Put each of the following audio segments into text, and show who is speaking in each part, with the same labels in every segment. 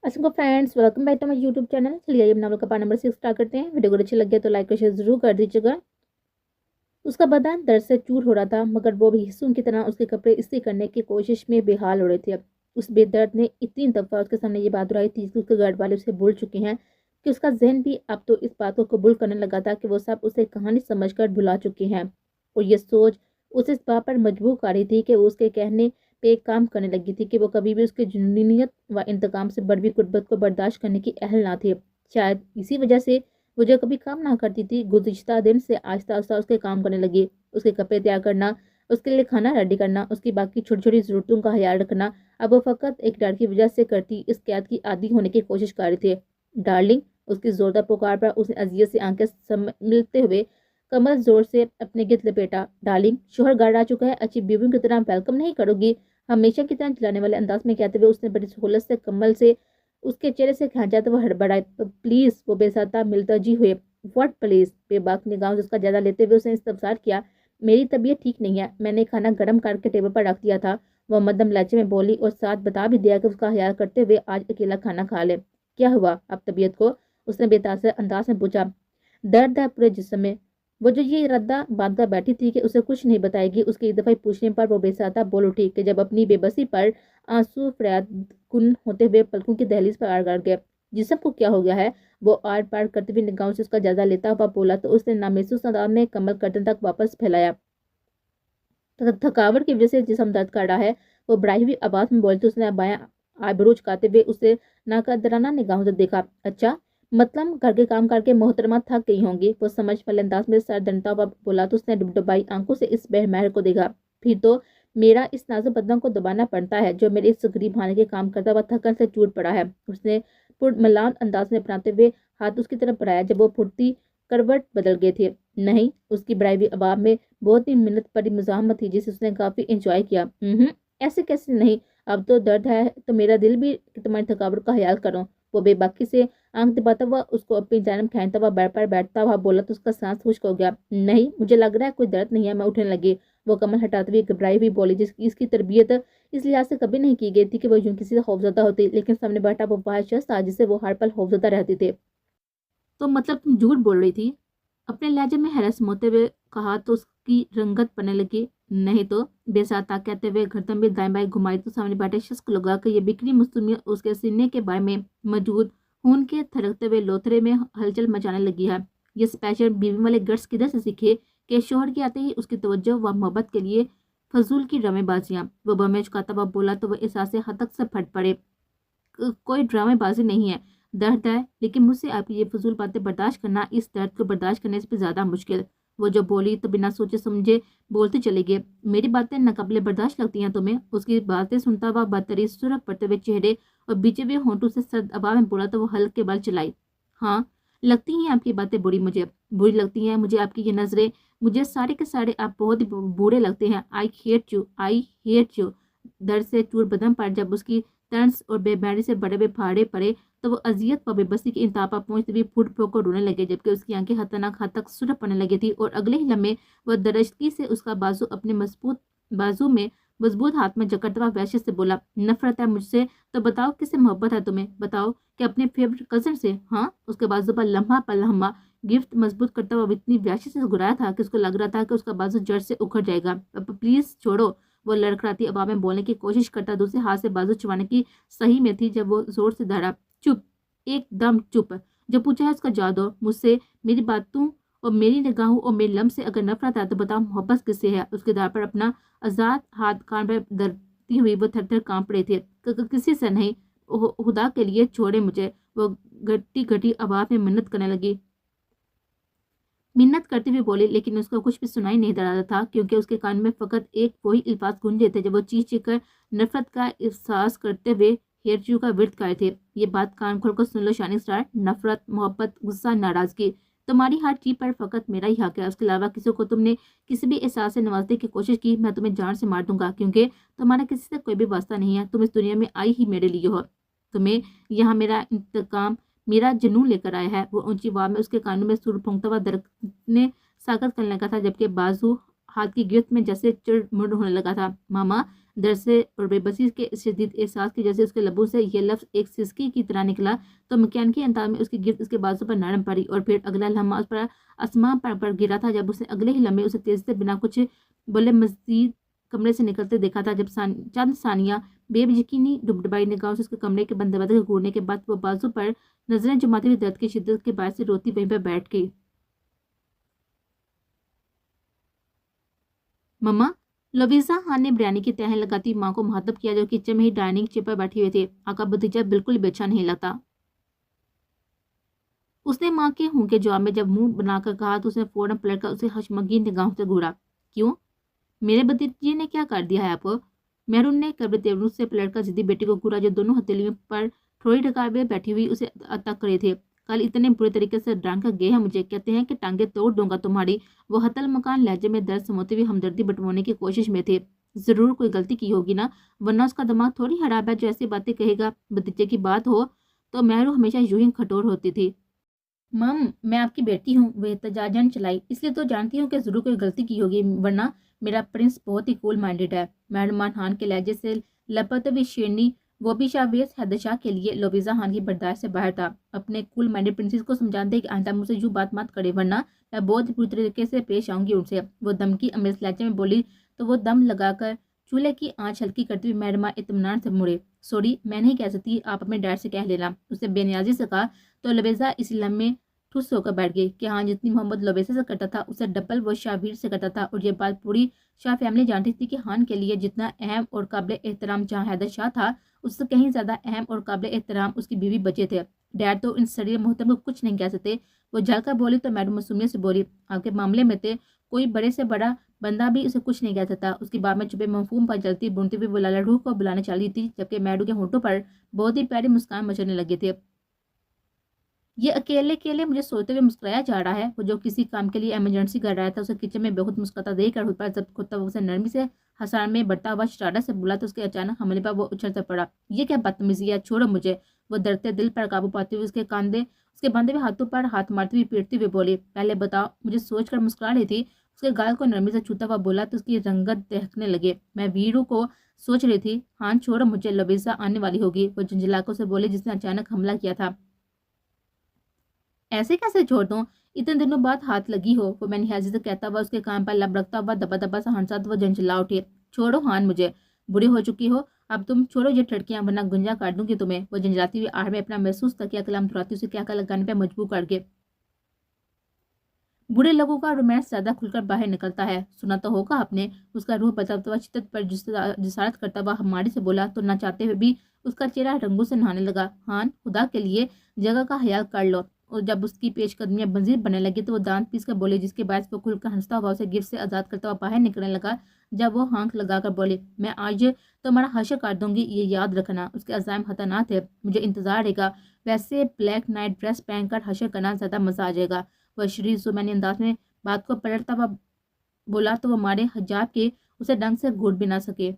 Speaker 1: Aslam friends, welcome back to my YouTube channel. चलिए आइए novel का पार्ट नंबर 6 स्टार्ट करते हैं। वीडियो को अच्छी लगे तो लाइक और शेयर जरूर कर दीजिएगा। उसका बदन दर्द से चूर हो रहा था, मगर वो भी हिस्सों की तरह उसके कपड़े इस्त्री करने की कोशिश में बेहाल हो रहे थे। उस बेदर्द ने इतनी दफा उसके सामने ये बात दोहराई थी कि उसके घर वाले उसे भूल चुके हैं, कि उसका जहन भी अब तो इस बात को कबूल करने लगा था कि वो सब उसे कहानी समझकर भुला चुके हैं। और ये सोच उसे इस बात पर मजबूर कर रही थी कि वो उसके कहने पे काम करने लगी थी कि वो कभी भी उसकी जुनूनियत व इंतकाम से बढ़ी कुर्बत को बर्दाश्त करने की अहल ना थे। शायद इसी वजह से वो जो कभी काम ना करती थी, गुज़िश्ता दिन से आहिस्ता आहिस्ता उसके काम करने लगी। उसके कपड़े तैयार करना, उसके लिए खाना रेडी करना, उसकी बाकी छोटी छोटी ज़रूरतों का ख्याल रखना अब वो फ़कत एक डर की वजह से करती इस कैद की आदी होने की कोशिश कर रहे थे। डार्लिंग, उसकी ज़ोरदार पुकार पर उसने अजियत से आंखें मिलते हुए कमर जोर से अपने गिरद लपेटा। डार्लिंग, शोहर घर आ चुका है, अच्छी बीवियों की तरह वेलकम नहीं करोगी? हमेशा की तरह चिल्लाने वाले अंदाज में कहते हुए उसने बड़ी सहूलत से कमल से उसके चेहरे से खींचा तो वो हड़बड़ाए। प्लीज, वो बेसाता मिलतजी हुए। What please? बेबाक निगाहों से उसका जायजा लेते हुए उसने इस्तफसार किया। मेरी तबीयत ठीक नहीं है, मैंने खाना गर्म करके टेबल पर रख दिया था, वो मध्यम लहजे में बोली, और साथ बता भी दिया कि उसका ख्याल करते हुए आज अकेला खाना खा ले। क्या हुआ अब तबीयत को? उसने बेतासर अंदाज में पूछा। दर्द है पूरे जिस्म में। वो जो ये इरादा बांधकर बैठी थी कि उसे कुछ नहीं बताएगी, उसके एक दफा पूछने पर वो बेसाता बोल उठी कि जब अपनी बेबसी पर आंसू फरियाद कुन होते हुए पलकों की दहलीज पर आड़ गए। जिसम को क्या हो गया है? वो आर पार करते हुए निगाहों से उसका जायजा लेता हुआ बोला तो उसने नामहसूस अंदाज में कमल कर्टन तक वापस फैलाया। थकावट की वजह से जिसम दर्द कर रहा है, वो बढ़ाई हुई आवाज में बोली तो उसने बायां आईब्रो झुकाते हुए उसे नाकदराना निगाहों से देखा। अच्छा, मतलब घर के काम करके मोहतरमा थक गई होंगी, वो समझ वाले अंदाज में सर दंडता हुआ बोला तो उसने डुबडुबाई आंखों से इस बेहमहर को देखा। फिर तो मेरा इस नाजुक बदन को दबाना पड़ता है जो मेरे इस गरीब हानि के काम करता हुआ थकन से चूर पड़ा है, उसने पुरमलान अंदाज में अपनाते हुए हाथ उसकी तरफ बढ़ाया जब वो फुर्ती करवट बदल गए थे। नहीं, उसकी बढ़ाई हुई आवाज में बहुत ही मिन्नत पड़ी मुजाहमत थी जिसे उसने काफी एंजॉय किया। ऐसे कैसे नहीं, अब तो दर्द है तो मेरा दिल भी कि तुम्हारी थकावट का ख्याल करो। वो बेबाकी से आंख दबाता हुआ उसको अपनी जानब खींचता हुआ बेड पर बैठता हुआ बोला तो उसका सांस खुश्क हो गया। नहीं, मुझे लग रहा है कोई दर्द नहीं है, मैं उठने लगी। वो कमर हटाते हुए घबराई हुई बोली, जिसकी इसकी तरबियत इस लिहाज से कभी नहीं की गई थी कि वो यूं किसी से खौफजदा होती, लेकिन सामने बैठा वो वाहिद शख्स था जिससे वो हर पल खौफजदा रहती थी। तो मतलब तुम झूठ बोल रही थी? अपने लहजे में हैरत समोते हुए कहा तो उसकी रंगत पड़ने लगी। नहीं तो, बेसाता कहते हुए गर्दन में दाएं बाएं घुमाई तो सामने बैठे शख्स को लगा कि ये बिखरी मुस्तूमियत उसके सीने के बाएं में मौजूद खून के थरकते हुए लोथरे में हलचल मचाने लगी है। ये स्पेशल बीवी वाले गट्स किधर से सीखे कि शोहर के आते ही उसकी तवज्जो व मोहब्बत के लिए फजूल की ड्रामेबाजियां? वो बमे चुकाता हुआ बोला तो वह एहसास हद तक से फट पड़े। कोई ड्रामेबाजी नहीं है, दर्द है, लेकिन मुझसे आपकी ये फजूल बातें बर्दाश्त करना इस दर्द को बर्दाश्त करने से भी ज्यादा मुश्किल। वो जो बोली तो बिना सोचे समझे बोलते चले गए। मेरी बातें नाकाबिले बर्दाश्त लगती हैं तुम्हें? उसकी बातें सुनता हुआ बदतरीन सुरख पड़ते हुए चेहरे और बीचे हुए होंठों से सर्द आवाज में बोला तो वो हल्के बल चलाई। हाँ, लगती हैं आपकी बातें बुरी, मुझे बुरी लगती हैं, मुझे आपकी ये नजरें, मुझे सारे के सारे आप बहुत ही बुरे लगते हैं। I hate you, I hate you. दर्द से चूर बदन पर जब उसकी तर्स और बेबैनी से बड़े बड़े फाड़े पड़े तो वो अजियत व बेबसी की इंतहा पर पहुंचते हुए फूट फूट कर रोने लगे, जबकि उसकी आंखें खतरनाक हद तक सुरख पड़ने लगी थी। और अगले ही लम्हे वह दरजगी से उसका बाजू अपने मजबूत बाजू में मजबूत हाथ में जकड़ता हुआ वैश्य से बोला, नफरत है मुझसे? तो बताओ किससे मोहब्बत है तुम्हें? बताओ कि अपने फेवरेट कजन से? हाँ, उसके बाजू पर लम्हा पर लम्हा गिफ्ट मजबूत करता हुआ इतनी वैश्य से गुराया था कि उसको लग रहा था कि उसका बाजू जड़ से उखड़ जाएगा। अब प्लीज छोड़ो, वो लड़खड़ाती आवाज में बोलने की कोशिश करता दूसरे हाथ से बाजू छुड़ाने की सही में थी जब वो जोर से धड़ा। चुप, एकदम चुप। जो पूछा है उसका जवाब दो। मुझसे, मेरी बातों और मेरी निगाहों और मेरे लम्ब से अगर नफरत है तो बताओ मोहब्बत किससे है? उसके दार पर अपना आजाद हाथ कान पर धरती हुई वो थर थर कांप रहे थे। किसी से नहीं, खुदा के लिए छोड़े मुझे, वो घटी घटी आवाज में मिन्नत करते हुए बोले, लेकिन उसको कुछ भी सुनाई नहीं दे रहा था क्योंकि उसके कान में फकत एक वही अल्फाज गूंजे थे जब वो चीख चीख कर नफरत का एहसास करते हुए हेरचू का विरत करे थे। ये बात कान खोल कर सुन लो शानी स्टार, नफरत, मोहब्बत, गुस्सा, नाराजगी, तुम्हारी हर चीज पर फकत मेरा ही हक है। उसके अलावा किसी को तुमने किसी भी एहसास से नवाजने की कोशिश की, मैं तुम्हें जान से मार दूंगा, क्योंकि तुम्हारा किसी से कोई भी वास्ता नहीं है। तुम इस दुनिया में आई ही मेरे लिए हो। तुम्हें यहाँ मेरा इंतकाम, मेरा जुनून लेकर आया है। वो ऊंची आवाज में उसके कानों में सुर फूंकता हुआ दर्द ने साकत करने लगा था, जबकि बाजू हाथ की गिरफ्त में जैसे चिड़ मुड़ होने लगा था। मामा, डर से और बेबसी के शदीद एहसास की जैसे उसके लबों से यह लफ्ज़ एक सिसकी की तरह निकला तो मैकेनिकी अंदाज में उसकी गिरफ्त उसके बाजू पर नरम पड़ी और फिर अगला लम्हा उस पर आसमान पर गिरा था जब उसने अगले ही लम्हे उसे तेजी से बिना कुछ बोले मस्जिद कमरे से निकलते देखा था। जब चंद सानिया बेयकीनी डुबडुबाई निगाहों से उसके कमरे के बंद दरवाजे घूरने के बाद वो बाजू पर नजरें जमाती हुई दर्द की शिद्दत के बायस से रोती वहीं पर बैठ गई। मम्मा, लवीजा खान ने बिरयानी की तहें लगाती माँ को मुखातब किया जो किचन में ही डाइनिंग चेयर पर बैठे हुए थे। आका भतीजा बिल्कुल बेचा नहीं लगता। उसने माँ के हूं के जवाब में जब मुंह बनाकर कहा तो उसने फौरन पलटकर उसे हशमगीन निगाहों से घूरा। क्यों? मेरे भतीजे ने क्या कर दिया है आपको? मेहरून ने कब्र तेवरू से पलटकर जिद्दी बेटी को घूरा जो दोनों हथेलियों पर थोड़ी ढकार हुए बैठी हुई उसे तक रहे थे। कल इतने बुरे तरीके से डांट कर गए हैं मुझे, कहते हैं कि टांगे तोड़ दूंगा तुम्हारी। वो हतल मकान लहजे में दर्द समोते हुए हमदर्दी बटवाने की कोशिश में थे। जरूर कोई गलती की होगी ना, वरना उसका दिमाग थोड़ी खराब है जो ऐसी बातें कहेगा। भतीजे की बात हो तो मेहरू हमेशा यूं ही कठोर होती थी। मम, मैं आपकी बेटी हूँ, वह एहतजाजन चलाई, इसलिए तो जानती हूँ कि जरूर कोई गलती की होगी, वरना मेरा प्रिंस बहुत ही कूल माइंडेड है। मेहरमान खान के लहजे से लपत हुई शेरनी वो भी शाहवेज हैदशाह के लिए लोबीजा खान की बर्दाश्त से बाहर था। अपने कूल माइंडेड प्रिंसेस को समझाते कि आइंदा मुझसे यूँ बात मत करे, वरना मैं बहुत बुरी तरीके से पेश आऊंगी उनसे। वो दम की अमेज लहजे में बोली तो वो दम लगाकर चूल्हे की आंच हल्की करती हुई मेहरमा इत्मीनान से मुड़े। सॉरी, मैं नहीं कह सकती, आप अपने डैड से कह लेना, उसने बेनियाजी से कहा। तो लबेजा इस लम्हे ठुस होकर बैठ गई कि हाँ, जितनी मोहब्बत लोबेसा से करता था उससे डबल वो शाहवीर से करता था। और ये बात पूरी शाह फैमिली जानती थी कि खान के लिए जितना अहम और काबिल एहतराम जहाँ हैदर शाह था, उससे कहीं ज्यादा अहम और काबिल एहतराम उसकी बीवी बचे थे। डैड तो इन सड़ी मोहतरम को कुछ नहीं कह सकते। वो जलकर बोली तो मैडम मासूमियत से बोली, आपके मामले में थे कोई बड़े से बड़ा बंदा भी उसे कुछ नहीं कह सकता। उसकी बात में छुपे मफहूम पर जलती बुनती हुई वो लाला रूह को बुलाने चली थी, जबकि मैडू के होंठों पर बहुत ही प्यारी मुस्कान मचलने लगे थे। ये अकेले अकेले मुझे सोते हुए मुस्कुराया जा रहा है। वो जो किसी काम के लिए इमरजेंसी कर रहा था उसे किचन में बहुत मुस्कुराता देखकर खुद पर जब खुद उसे नरमी से हंसान में बढ़ता हुआ शरारत से बुला तो उसके अचानक हमले पर वो उछलता पड़ा। ये क्या बदतमीजी है, छोड़ो मुझे। वो डरते दिल पर काबू पाते हुए उसके बांधे हुए हाथों पर हाथ मारती हुई पीटती हुई बोली, पहले बताओ, मुझे सोच कर मुस्कुरा रही थी। उसके गाल को नरमी से छूता हुआ बोला तो उसकी रंगत दहकने लगे। मैं वीरू को सोच रही थी। हाँ छोड़ो मुझे, लबीजा आने वाली होगी, वो झुंझलाकों से बोले जिसने अचानक हमला किया था। ऐसे कैसे छोड़ दूं, इतने दिनों बाद हाथ लगी हो, वो मैंने हैजी से कहता हुआ उसके कान पर लब रखता हुआ दबा दबा सा हंसा तो वो झंझला उठे। छोड़ो हान मुझे, बुरी हो चुकी हो, अब तुम छोड़ो ये ठड़कियां, वरना गुंजा काट दूंगी तुम्हें। वो झंझलाती हुई आहट में अपना महसूस तकिया कलाम तुराती उसे क्या लगाने पर मजबूर कर गए। बूढ़े लोगों का रोमांस ज्यादा खुलकर बाहर निकलता है, सुना तो होगा आपने। उसका रूह बचाता हुआ शिद्दत पर जिसारत करता हुआ हमारी से बोला तो न चाहते हुए भी उसका चेहरा रंगों से नहाने लगा। हान, खुदा के लिए जगह का ख्याल कर लो। और जब उसकी पेशकदमियां बंजीर बनने लगी तो वो दांत पीस कर बोले, जिसके बाद वो खुलकर हंसता हुआ उसे गिफ्ट से आजाद करता हुआ बाहर निकलने लगा। जब वो हाँक लगाकर बोले, मैं आज तुम्हारा हश्र कर दूंगी, ये याद रखना। उसके अज़ाइम खतरनाक थे, मुझे इंतजार रहेगा। वैसे ब्लैक नाइट ड्रेस पहनकर हश्र करना ज्यादा मजा आ जाएगा। वह शरीर सुमैनी अंदाज में बात को पलटता हुआ बोला तो वो मारे हिजाब के उसे ढंग से घूट भी ना सके।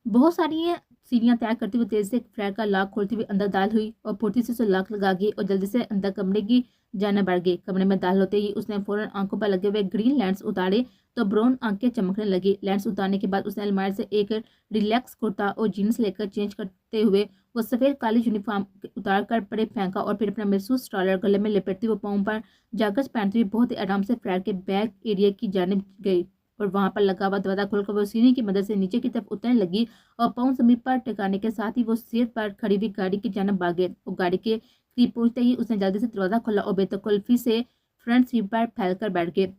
Speaker 1: बहुत सारी सीढ़ियां तय करती हुई तेजी से फ्लैट का लॉक खोलती हुई अंदर दाल हुई और फुर्ती से उसे लॉक लगा गई और जल्दी से अंदर कमरे की जाने बढ़ गई। कमरे में दाल होते ही उसने फौरन आंखों पर लगे हुए ग्रीन लेंस उतारे तो ब्राउन आंखें चमकने लगी। लेंस उतारने के बाद उसने अलमारी से एक रिलैक्स कुर्ता और जीन्स लेकर चेंज करते हुए वो सफेद काली यूनिफॉर्म उतार कर परे फेंका और फिर अपना महसूस ट्रॉलर गले में लपेटते हुए पाँव पर जागस पहनते हुए बहुत ही आराम से फ्लैट के बैक एरिया की जानिब गई और वहां पर लगा हुआ दरवाजा खोलकर वो सीढ़ी की मदद से नीचे की तरफ उतरने लगी और पाँव जमीन पर टिकाने के साथ ही वो सेहत पर खड़ी हुई गाड़ी की जानिब भागे और गाड़ी के करीब पहुंचते ही उसने जल्दी से दरवाजा खोला और बेतकल्फी से फ्रंट सीट पर फैलकर बैठ गए।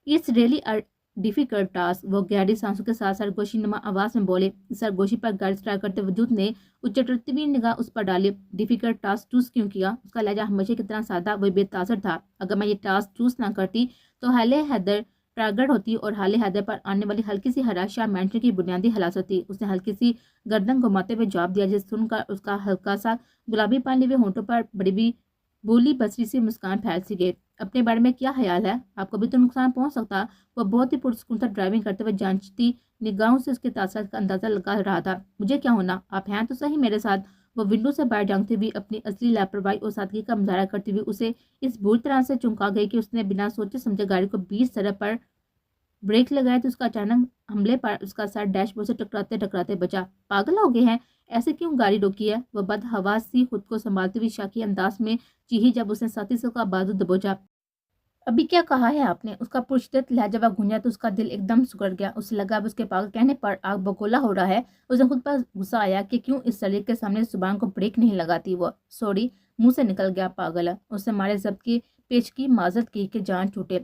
Speaker 1: It's really a difficult task, वो गहरी सांसों के साथ सरगोशी नुमा आवाज में बोले। सरगोशी पर गाड़ी स्टार्ट करते वजूद ने उच्चटती हुई निगाह उस पर डाली। डिफिकल्ट टास्क चूज क्यों किया? उसका लहजा हमेशा की तरह सादा व बेतासर था। अगर मैं ये टास्क चूज ना करती तो हाले हैदर टारगेट होती और हाले हैदर पर आने वाली हल्की सी हरास शाह मेंटल की बुनियादी हलासत थी। उसने हल्की सी गर्दन घुमाते हुए जवाब दिया, जिसे सुनकर उसका हल्का सा गुलाबी पानी हुए होंठों पर बड़ी भी बोली बसरी से मुस्कान फैल सी गई। अपने बारे में क्या ख्याल है? आपको भी तो नुकसान पहुंच सकता। वह बहुत ही पुरस्कून ड्राइविंग करते हुए जांचती निगाहों से उसके तासर का अंदाजा लगा रहा था। मुझे क्या होना, आप हैं तो सही मेरे साथ। وہ ونڈو سے باہر جھانکتے ہوئے اپنی اصلی لاپرواہی اور سادگی کا مظاہرہ کرتے ہوئے اسے اس بری طرح سے چونکا گئی کہ اس نے بنا سوچے سمجھے گاڑی کو بیچ سڑک پر بریک لگائے تو اس کا اچانک حملے پر اس کا سر ڈیش بورڈ سے ٹکراتے ٹکراتے بچا۔ پاگل ہو گئے ہیں، ایسے کیوں گاڑی روکی ہے؟ وہ بدحواس سی خود کو سنبھالتے ہوئے شاکی انداز میں چیخی جب اس نے ساتھی سے کا بازو دبوچا۔ ابھی کیا کہا ہے آپ نے؟ اس کا پرشدت لہجہ گونجا تو اس کا دل ایک دم سکڑ گیا۔ اسے لگا اب اس کے پاگل کہنے پر آگ بگولا ہو رہا ہے۔ اسے خود پر غصہ آیا کہ کیوں اس سلیق کے سامنے زبان کو بریک نہیں لگاتی وہ۔ سوری، منہ سے نکل گیا پاگل۔ اس نے مارے ضبط کی پیچ کی معذرت کی کہ جان چھوٹے۔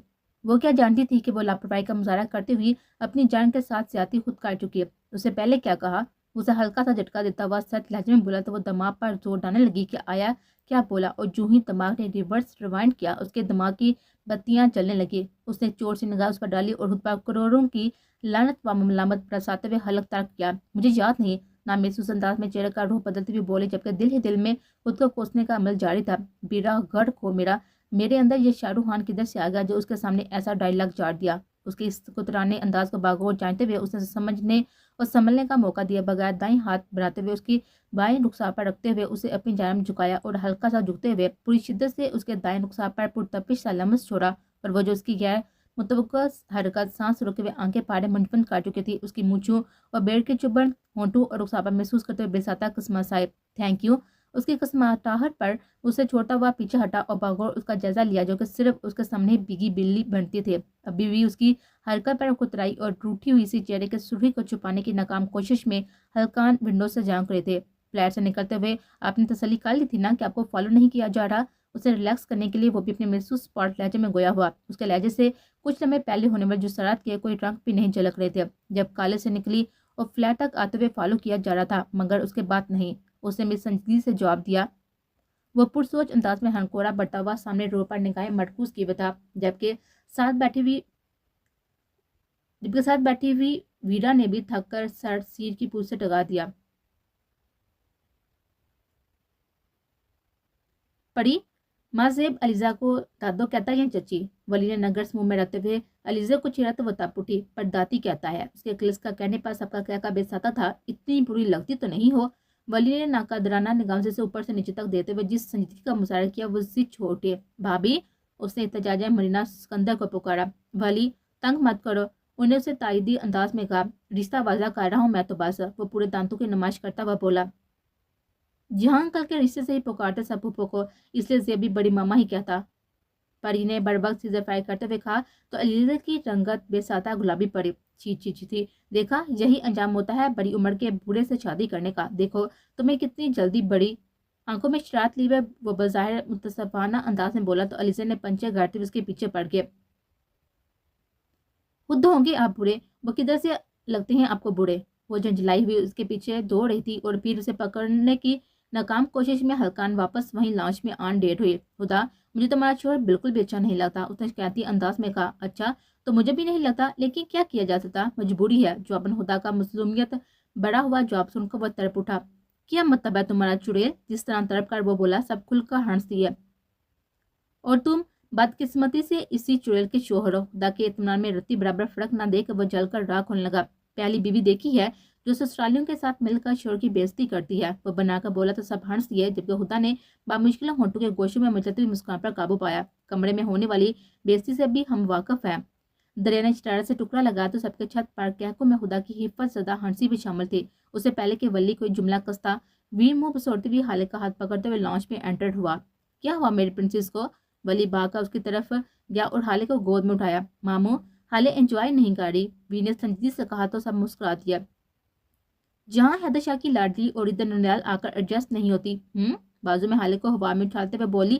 Speaker 1: وہ کیا جانتی تھی کہ وہ لاپرواہی کا مظاہرہ کرتے ہوئے اپنی جان کے ساتھ زیادتی خود کر چکی ہے۔ اسے پہلے کیا کہا؟ اسے ہلکا سا جھٹکا دیتا ہوا سخت لہجے میں بولا تو وہ دماغ پر زور ڈالنے لگی کہ آیا کیا بولا، اور جو ہی دماغ نے ریورس ریوائنڈ کیا اس کے دماغ کی بتیاں جلنے لگی۔ اس نے چور سے نگاہ اس پر ڈالی اور خود پر کروڑوں کی لعنت و ملامت برساتے ہوئے حلق ترک کیا۔ مجھے یاد نہیں، نامحسوس انداز میں چہرے کا روح بدلتے ہوئے بولے جبکہ دل ہی دل میں خود کو کوسنے کا عمل جاری تھا۔ بیڑا گڑھ کو میرے اندر یہ شاہ رخ خان کدھر سے آ گیا جو اس کے سامنے ایسا ڈائلاگ جاڑ دیا؟ اس کے اس کترانے انداز کو باغور جانتے ہوئے اس نے سمجھنے اور سنبھلنے کا موقع دیا بغیر دائیں ہاتھ بڑھاتے ہوئے اس کی بائیں رخسار پر رکھتے ہوئے اسے اپنی جانب جھکایا اور ہلکا سا جھکتے ہوئے پوری شدت سے اس کے دائیں رخسار پر پرتپش سا لمس چھوڑا، اور وہ جو اس کی غیر متوقع حرکت سانس روکے ہوئے آنکھیں پھاڑے منفند کر چکی تھی، اس کی مونچھوں اور بیڑ کے چبھن ہونٹوں اور رخسار پر محسوس کرتے ہوئے بے ساتھ قسمسائے تھینک یو۔ اس کی قسمساہٹ پر اسے چھوڑتا ہوا پیچھے ہٹا اور باغور اس کا جائزہ لیا جو کہ صرف اس کے سامنے بھیگی بلی بنتی تھے۔ ابھی بھی اس کی حرکت پر کترائی اور ٹوٹی ہوئی سی چہرے کے سرخی کو چھپانے کی ناکام کوشش میں ہلکان ونڈو سے جھانک رہے تھے۔ فلیٹ سے نکلتے ہوئے آپ نے تسلی کر لی تھی نا کہ آپ کو فالو نہیں کیا جا رہا؟ اسے ریلیکس کرنے کے لیے وہ بھی اپنے محسوس اسپاٹ لہجے میں گویا ہوا۔ اس کے لہجے سے کچھ لمحے پہلے ہونے والے جو سرات کے کوئی رنگ بھی نہیں جھلک رہے تھے جب کالج سے نکلی اور فلیٹ تک آتے ہوئے فالو کیا جا رہا تھا، مگر اس کے بعد نہیں۔ اس نے سنجیدگی سے جواب دیا۔ وہ پرسوچ انداز میں ہنکورا بڑھتا ہوا سامنے روڈ پر نگاہیں مرکوز کیے تھا جبکہ ساتھ بیٹھی ہوئی ویرا نے بھی تھک کر سر سیر کی پوچھ سے ٹکا دیا۔ پڑی ماں زیب علیزہ کو دادو کہتا ہے یا چچی؟ ولی نے نگرس منہ میں رکھتے ہوئے علیزہ کو چھیڑا تو وہ تپ اٹھی۔ پر داتی کہتا ہے۔ اس کے کلس کا کہنے پر سب کا کہکا بے ساتا تھا۔ اتنی بری لگتی تو نہیں ہو؟ ولی نے ناقدرانہ نگاہوں سے اوپر سے نیچے تک دیتے ہوئے جس سنجیدگی کا مظاہرہ کیا وہ ضد چھوٹے۔ بھابھی، اس نے احتجاجہ مرینا سکندر کو پکارا۔ ولی، تنگ مت کرو، انہیں اسے تائیدی انداز میں کہا۔ رشتہ واضح کر رہا ہوں میں تو بس۔ وہ پورے دانتوں کی نمائش کرتا ہوا بولا۔ جہاں انکل کے رشتے سے ہی پکارتے سب پھوپھو کو، اس لیے زیب بھی بڑی ماما ہی کہتا۔ پری نے بر وقت سیزر فرائی کرتے ہوئے کہا تو علیزہ کی رنگت بے ساتہ گلابی پڑی۔ چھی تھی، دیکھا یہی انجام ہوتا ہے بڑی عمر کے بوڑھے سے شادی کرنے کا۔ دیکھو تمہیں کتنی جلدی بڑی آنکھوں میں شرارت لی ہوئے وہ بظاہر متصفانہ انداز میں بولا تو علیزہ نے پنچے گاڑتے ہوئے اس کے پیچھے پڑ گئے۔ خود ہوں گے آپ بوڑھے، وہ کدھر سے لگتے ہیں آپ کو بوڑھے؟ وہ جھنجھلائی ہوئی اس کے پیچھے دوڑ رہی تھی اور پھر اسے پکڑنے کی ناکام کوشش میں ہلکان واپس وہیں لانچ میں آن ڈیٹ ہوئی۔ خدا، مجھے تمہارا شوہر بالکل بھی اچھا نہیں لگتا، اس نے شکایتی انداز میں کہا۔ اچھا تو مجھے بھی نہیں لگتا، لیکن کیا کیا جا سکتا، مجبوری ہے۔ جو اپن خدا کا مظلومیت بڑا ہوا جواب سن کر وہ تڑپ اٹھا۔ کیا مطلب ہے تمہارا چڑیل؟ جس طرح تڑپ کر وہ بولا سب کھل کر ہنستی ہے۔ اور تم بدقسمتی سے اسی چڑیل کے شوہر ہو۔ خدا کے اطمینان میں رتی برابر فرق نہ دے کر وہ جل کر راکھ ہونے لگا۔ پہلی بیوی دیکھی ہے جو سسرالیوں کے ساتھ مل کر شوہر کی بےعزتی کرتی ہے، وہ بنا کر بولا تو سب ہنس دیے جبکہ خدا نے بامشکل ہونٹوں کے گوشوں میں مچلتی ہوئی مسکان پر قابو پایا۔ کمرے میں ہونے والی بےعزتی سے بھی ہم واقف ہیں۔ دریا نے شرارت سے ٹکڑا لگا تو سب کے چھت پر کہکوں میں خدا کی حفظ زدہ ہنسی بھی شامل تھی۔ اس سے پہلے کہ ولی کوئی جملہ کستا ویر منہ بسوڑتی ہوئی حالے کا ہاتھ پکڑتے ہوئے لانچ میں انٹر ہوا۔ کیا ہوا میری پرنسس کو؟ ولی بھاگ کر اس کی طرف گیا اور حالے کو گود میں اٹھایا۔ ماموں، حالے انجوائے نہیں کر رہی، ویر نے سنجیدگی سے کہا تو سب مسکرا دیا۔ جہاں حیدر شاہ کی لاڈلی اور ادھر ننیال آ کر ایڈجسٹ نہیں ہوتی۔ بازو میں حالے کو ہوا میں اٹھاتے ہوئے بولی۔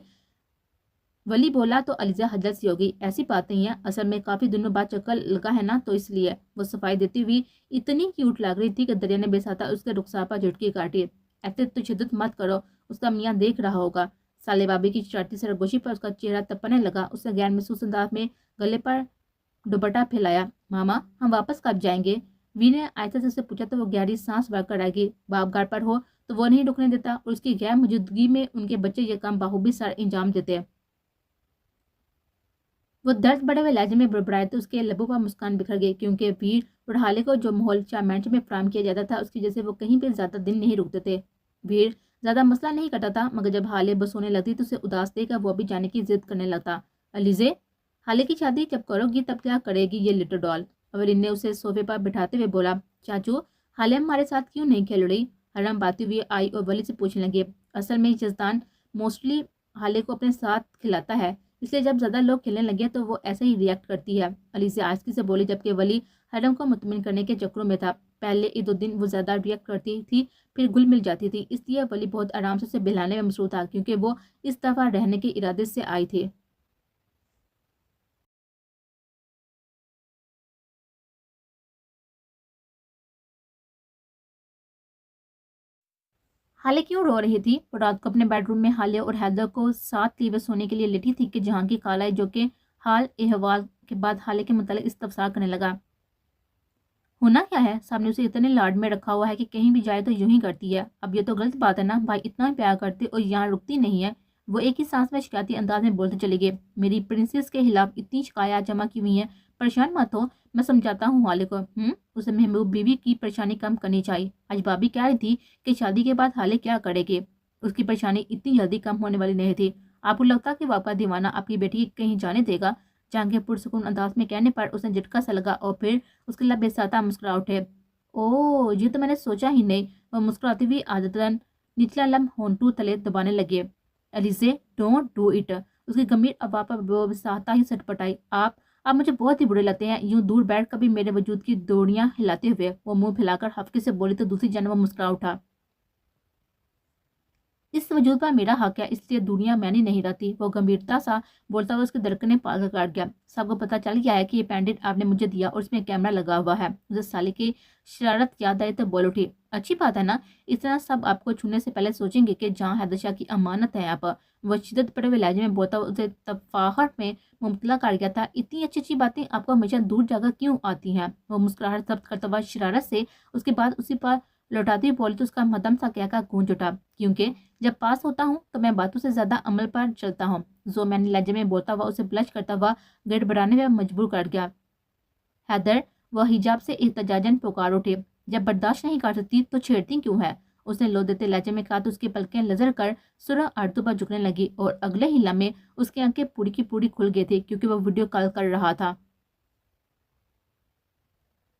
Speaker 1: ولی بولا تو علیزہ حجت سی ہوگی۔ ایسی بات نہیں ہے، اصل میں کافی دنوں بعد چکر لگا ہے نا تو اس لیے۔ وہ صفائی دیتی ہوئی اتنی کیوٹ لگ رہی تھی کہ دریا نے بے ساتھ اس کے رخسار پر جھٹکی کاٹی۔ ایسے تشدد مت کرو، اس کا میاں دیکھ رہا ہوگا۔ سالے بابی کی شرارتی سرگوشی پر اس کا چہرہ تپنے لگا۔ اس نے غیر محسوس انداز میں گلے پر دوپٹہ پھیلایا۔ ماما، ہم واپس کب جائیں گے؟ وی نے آہستہ سے اسے پوچھا تو وہ گہری سانس بھر کر آئے گی۔ باپ گھر پر ہو تو وہ نہیں رکنے دیتا اور اس کی غیر موجودگی میں ان کے بچے یہ کام بخوبی سر انجام دیتے۔ وہ درد بڑے ہوئے لہجے میں بڑبڑائے تو اس کے لبوں پر مسکان بکھر گئی کیونکہ ویر اور حالے کو جو ماحول چامینٹ میں فراہم کیا جاتا تھا اس کی وجہ سے وہ کہیں پہ زیادہ دن نہیں رکتے تھے۔ ویر ज्यादा मसला नहीं करता था, मगर जब हाले बस होने लगती तो उसे उदास देखकर वो भी जाने की जिद करने लगता। अलीजे, हाले की शादी जब करोगी तब क्या करेगी ये लिटिल डॉल? अवलिन ने उसे सोफे पर बिठाते हुए बोला। चाचू, हाले हमारे साथ क्यों नहीं खेल रही? हरम बाती हुई आई और वली से पूछने लगे। असल में जजदान मोस्टली हाले को अपने साथ खिलाता है, इसलिए जब ज्यादा लोग खेलने लगे तो वो ऐसे ही रिएक्ट करती है, अलीजे आस्की से बोली, जबकि वली हरम को मुतमिन करने के चक्करों में था। पहले 1-2 दिन वो ज्यादा रिएक्ट करती थी, फिर घुल मिल जाती थी, इसलिए वली बहुत आराम से उसे बहलाने में मसरूफ था, क्योंकि वो इस दफा रहने के इरादे से आई थी। हाले क्यों रो रही थी? वो रात को अपने बेडरूम में हाले और हैदर को साथ लिए हुए सोने के लिए लेटी थी कि जहां की कालाई, जो कि हाल एहवाल के बाद हाले के मुतालिक इस्तफसार करने लगा। होना क्या है? सामने उसे इतने लाड में रखा हुआ है कि कहीं भी जाए तो यूं ही करती है। अब ये तो गलत बात है ना, भाई इतना प्यार करते और यहाँ रुकती नहीं है। वो एक ही सांस में शिकायती अंदाज में बोलते चले गए। मेरी प्रिंसेस के खिलाफ इतनी शिकायत जमा की हुई है, परेशान मत हो, मैं समझाता हूँ हाले को। उसे महबूब बीवी की परेशानी कम करनी चाहिए। आज भाभी कह रही थी कि शादी के बाद हाले क्या करेगी, उसकी परेशानी इतनी जल्दी कम होने वाली नहीं थी। आपको लगता कि वो आपका दीवाना आपकी बेटी कहीं जाने देगा? जहांगीर पुरसुकून अंदाज में कहने पर उसे झटका सा लगा और फिर उसके लब बेसाता मुस्कुरा उठे। ओह, ये तो मैंने सोचा ही नहीं। वह मुस्कुराती हुई आदतन निचला लब होंठों तले दबाने लगे। Elise, don't do it. उसकी गंभीर आवाज पर वो बेसाता ही सटपटाई। आप मुझे बहुत ही बुरे लगते हैं। यूं दूर बैठ कभी मेरे वजूद की दौड़ियां हिलाते हुए वो मुंह फैलाकर हफ्के से बोली तो दूसरी जानब वो मुस्कुरा उठा। इस वजूद पर मेरा हक है, इसलिए दुनिया मैंने नहीं रहती। वो गंभीरता सा बोलता हुआ उसके धड़कने पागल काट गया। सबको पता चल गया है कि ये पेंडेंट आपने मुझे दिया और इसमें कैमरा लगा हुआ है। उसे साले की शरारत याद आई तो बोल उठी। अच्छी बात है ना, इस तरह सब आपको छूने से पहले सोचेंगे कि जहाँ हैदर शाह की अमानत है आप। वो शिद्दत पड़े हुए लहजे में बोलता हुआ उसे तफाहट में मुबतला कर गया था। इतनी अच्छी अच्छी बातें आपको हमेशा दूर जाकर क्यों आती हैं? वो मुस्कुराहट जब्त करता हुआ शरारत से उसके बाद उसी पर लौटाती हुई बोली तो उसका मदम सा कहकर गूंज उठा। क्योंकि जब पास होता हूँ तो मैं बातों से ज्यादा अमल पर चलता हूँ। जो मैंने लहजे में बोलता हुआ उसे ब्लश करता हुआ गड़बड़ाने में मजबूर कर गया। हैदर, वह हिजाब से एहतजाजन पुकार उठे। जब बर्दाश्त नहीं कर सकती तो छेड़ती क्यों है? उसने लो देते लहजे में कहा तो उसकी पलकें लजर कर सुरह आड़तों पर झुकने लगी और अगले ही लम्हे उसकी आंखें पूरी की पूरी खुल गई थी, क्योंकि वह वीडियो कॉल कर रहा था।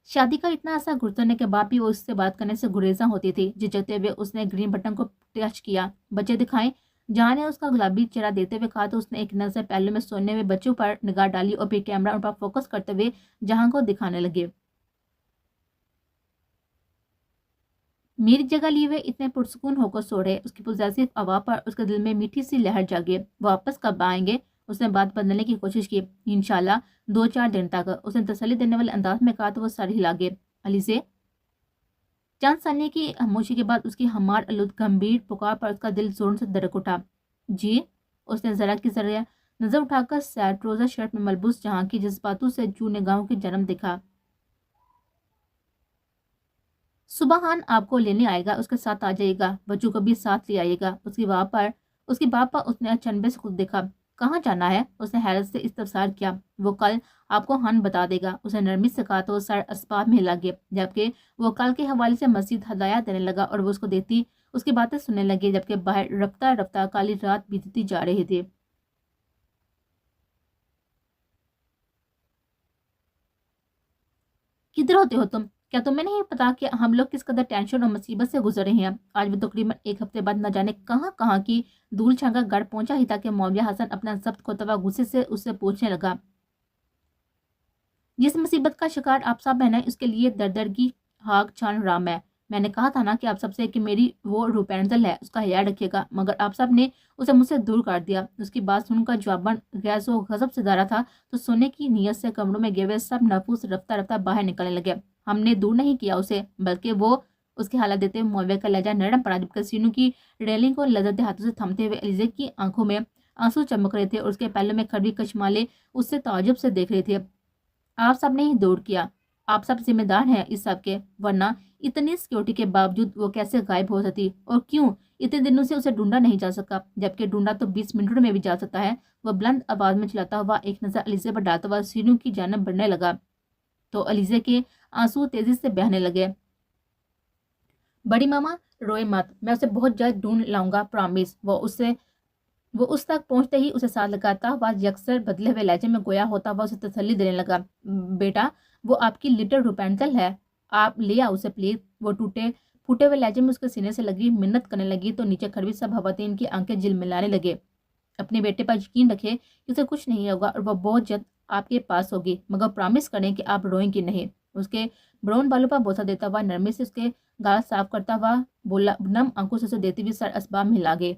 Speaker 1: शादी का इतना ऐसा गुजरने के बाद भी वो उससे बात करने से गुरेजा होती थी। झिझकते हुए उसने ग्रीन बटन को टच किया। बच्चे दिखाएं? जहां ने उसका गुलाबी चेहरा देते हुए कहा तो उसने एक नजर पहले में सोने हुए बच्चों पर निगाह डाली और फिर कैमरा उन पर फोकस करते हुए जहां को दिखाने लगे। मेरी जगह लिए हुए इतने पुरसुकून होकर सो रहे। उसकी पुज़ेसिव आवाज़ पर उसके दिल में मीठी सी लहर जागे। वापस कब आएंगे? उसने बात बदलने की कोशिश की। इंशाल्लाह 2-4 दिन तक, उसने तसल्ली देने वाले अंदाज में कहा तो वो सर हिला गए। अली से चंद सानिया की खामोशी के बाद उसकी हमार आलूद गंभीर पुकार पर उसका दिल जोर से धड़क उठा। जी? उसने जरा की जरा नजर उठाकर सैड ट्रोजर शर्ट में मलबूस जहां की जज्बातों से जू निगाहों की जन्म दिखा। सुबह खान आपको लेने आएगा, उसके साथ आ जाइएगा, बच्चों को भी साथ ले आइएगा। उसकी बात पर उसने अचंभे से खुद देखा। कहाँ जाना है? उसने हैरत से इस्तफसार किया। वो कल आपको हान बता देगा, उसने नरमी से कहा तो वो सर अस्पात में हिला गया, जबकि वो कल के हवाले से मजीद हदायत देने लगा और वो उसको देती उसकी बातें सुनने लगी, जबकि बाहर रफ्ता रफ्ता काली रात बीतती जा रही थी। किधर होते हो तुम? क्या तुम्हें नहीं पता कि हम लोग किस कदर टेंशन और मुसीबत से गुजर रहे हैं? आज वो तकरीबन एक हफ्ते बाद न जाने कहाँ कहाँ की धूल छांका गढ़ पहुंचा ही था कि मौविया हसन अपना जब्त खोता गुस्से से उससे पूछने लगा। जिस मुसीबत का शिकार आप सब बहना है उसके लिए दर दर की हाक छान राम है। मैंने कहा था ना कि आप सबसे कि मेरी वो रूपेंजल है, उसका ख्याल रखिएगा, मगर आप सब ने उसे मुझसे दूर कर दिया। उसकी बात सुनकर जवाबन गैस व गजब से दारा था तो सोने की नीयत से कमरों में गए हुए सब नफूस रफ्ता रफ्ता बाहर निकलने लगे। हमने दूर नहीं किया उसे, बल्कि वो उसकी हालत देते हुए मौविया का लहजा नरम पड़ा, जबकि सीनू की रेलिंग को लजरते हाथों से थमते हुए एलिजे की आंखों में आंसू चमक रहे थे और उसके पहलों में खड़वी कशमाले उससे ताजुब से देख रहे थे। आप सब ने ही दौड़ किया, आप सब जिम्मेदार हैं इस सब के, वरना इतनी सिक्योरिटी के बावजूद वो कैसे गायब हो सकती? और क्यों इतने दिनों से उसे ढूंढा नहीं जा सका, जबकि ढूंढा तो 20 मिनट में भी जा सकता है? वह बुलंद आवाज में चिल्लाता हुआ एक नजर अलीजे पर डालता हुआ सीनू की जानब बढ़ने लगा तो अलीजे के आंसू तेजी से बहने लगे। बड़ी मामा रोए मत, मैं उसे बहुत जल्द ढूंढ लाऊंगा, प्रॉमिस। वो उस तक पहुंचते ही उसे साथ लगाता हुआ यकसर बदले हुए लहजे में गोया होता हुआ उसे तसल्ली देने लगा। बेटा, वो आपकी लिटिल रूपेंटल है, आप ले आओ उसे प्लीज। वो टूटे फूटे हुए लहजे में उसके सीने से लगी मिन्नत करने लगी तो नीचे खड़ी सब भवतीन की आंखें झिलमिलाने लगे। अपने बेटे पर यकीन रखे कि उसे कुछ नहीं होगा और वह बहुत जल्द आपके पास होगी, मगर प्रॉमिस करें कि आप रोएंगी नहीं। उसके ब्राउन बालों पर बोसा देता हुआ नरमी से उसके गाल साफ करता हुआ बोला, नम आंखों से उसे देती हुई सर असबाब में हिला गए।